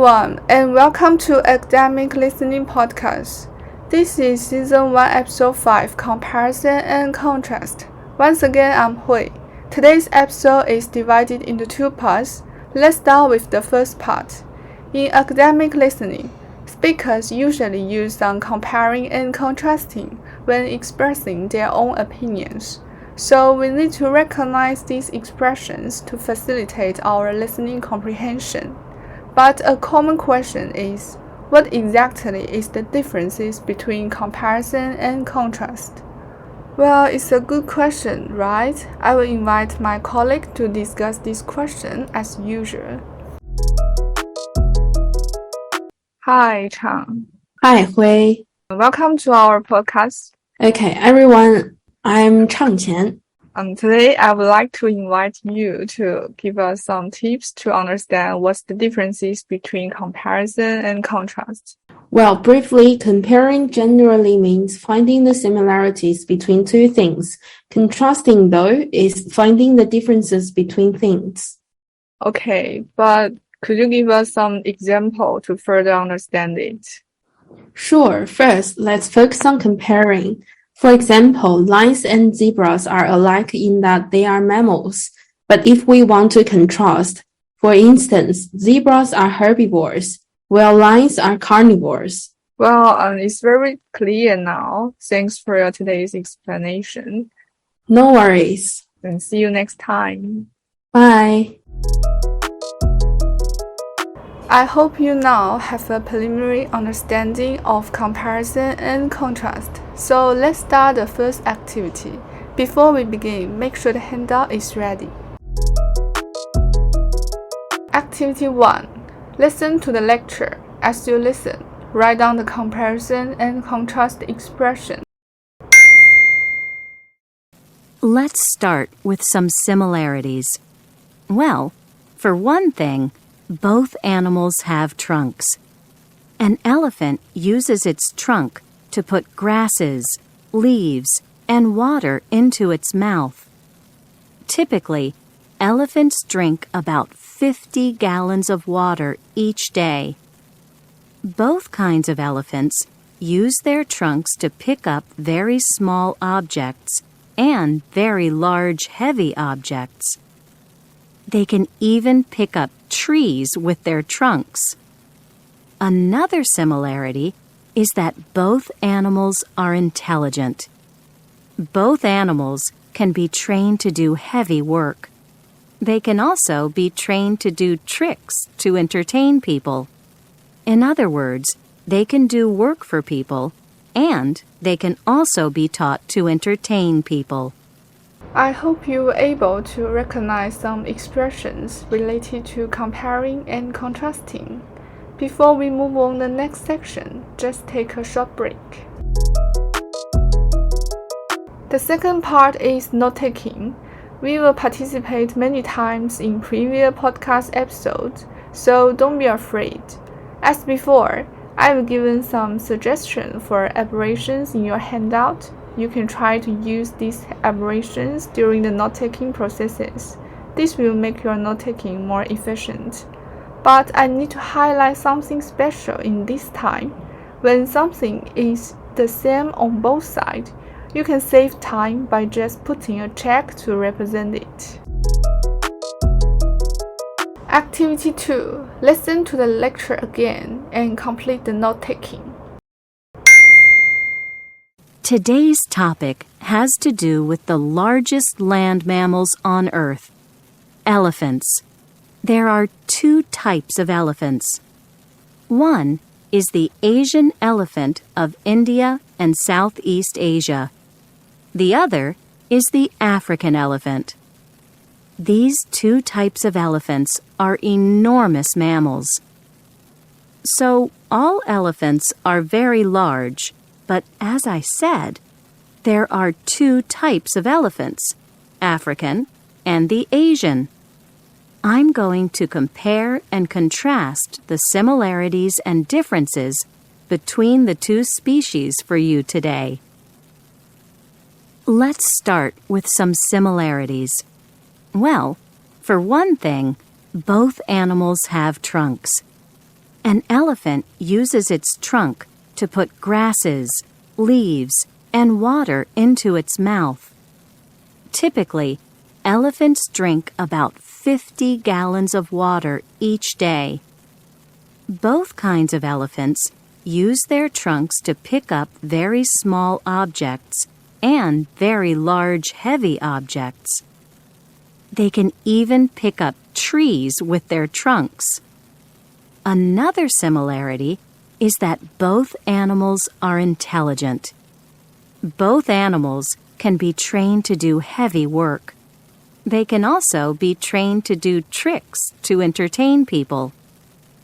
everyone, and welcome to Academic Listening Podcast. This is Season 1, Episode 5, Comparison and Contrast. Once again, I'm Hui. Today's episode is divided into two parts. Let's start with the first part. In academic listening, speakers usually use some comparing and contrasting when expressing their own opinions. So we need to recognize these expressions to facilitate our listening comprehension. But a common question is, what exactly is the differences between comparison and contrast? Well, it's a good question, right? I will invite my colleague to discuss this question as usual. Hi, Chang. Hi, Hui. Welcome to our podcast. Okay, everyone, I'm Chang Qian. Today, I would like to invite you to give us some tips to understand what's the differences between comparison and contrast. Well, briefly, comparing generally means finding the similarities between two things. Contrasting, though, is finding the differences between things. Okay, but could you give us some example to further understand it? Sure. First, let's focus on comparing. For example, lions and zebras are alike in that they are mammals. But if we want to contrast, for instance, zebras are herbivores, while lions are carnivores. Well, it's very clear now. Thanks for today's explanation. No worries. And see you next time. Bye. I hope you now have a preliminary understanding of comparison and contrast. So let's start the first activity. Before we begin, make sure the handout is ready. Activity 1. Listen to the lecture. As you listen, write down the comparison and contrast expression. Let's start with some similarities. Well, for one thing, both animals have trunks. An elephant uses its trunk to put grasses, leaves, and water into its mouth. Typically, elephants drink about 50 gallons of water each day. Both kinds of elephants use their trunks to pick up very small objects and very large, heavy objects. They can even pick up trees with their trunks. Another similarity is that both animals are intelligent. Both animals can be trained to do heavy work. They can also be trained to do tricks to entertain people. In other words, they can do work for people, and they can also be taught to entertain people. I hope you were able to recognize some expressions related to comparing and contrasting. Before we move on to the next section, just take a short break. The second part is note-taking. We will participate many times in previous podcast episodes, so don't be afraid. As before, I have given some suggestions for abbreviations in your handout. You can try to use these abbreviations during the note-taking processes. This will make your note-taking more efficient. But I need to highlight something special in this time. When something is the same on both sides, you can save time by just putting a check to represent it. Activity 2. Listen to the lecture again and complete the note-taking. Today's topic has to do with the largest land mammals on Earth, elephants. There are two types of elephants. One is the Asian elephant of India and Southeast Asia. The other is the African elephant. These two types of elephants are enormous mammals. So, all elephants are very large. But as I said, there are two types of elephants, African and the Asian. I'm going to compare and contrast the similarities and differences between the two species for you today. Let's start with some similarities. Well, for one thing, both animals have trunks. An elephant uses its trunk to put grasses, leaves, and water into its mouth. Typically, elephants drink about 50 gallons of water each day. Both kinds of elephants use their trunks to pick up very small objects and very large, heavy objects. They can even pick up trees with their trunks. Another similarity is that both animals are intelligent. Both animals can be trained to do heavy work. They can also be trained to do tricks to entertain people.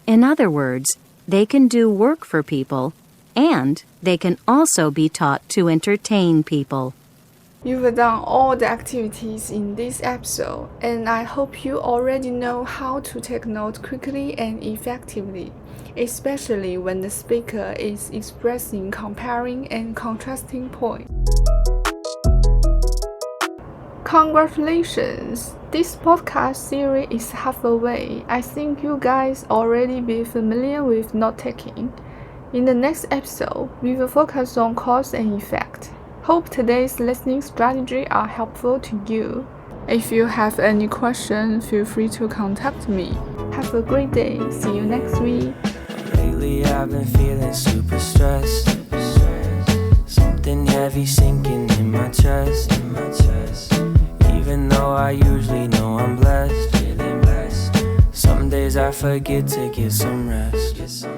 In other words, they can do work for people, and they can also be taught to entertain people. You've done all the activities in this episode, and I hope you already know how to take notes quickly and effectively, especially when the speaker is expressing comparing and contrasting points. Congratulations! This podcast series is halfway. I think you guys already be familiar with note-taking. In the next episode, we will focus on cause and effect. Hope today's listening strategies are helpful to you. If you have any questions, feel free to contact me. Have a great day. See you next week. Lately I've been feeling super stressed. Something heavy sinking in my chest. Even though I usually know I'm blessed. Some days I forget to get some rest.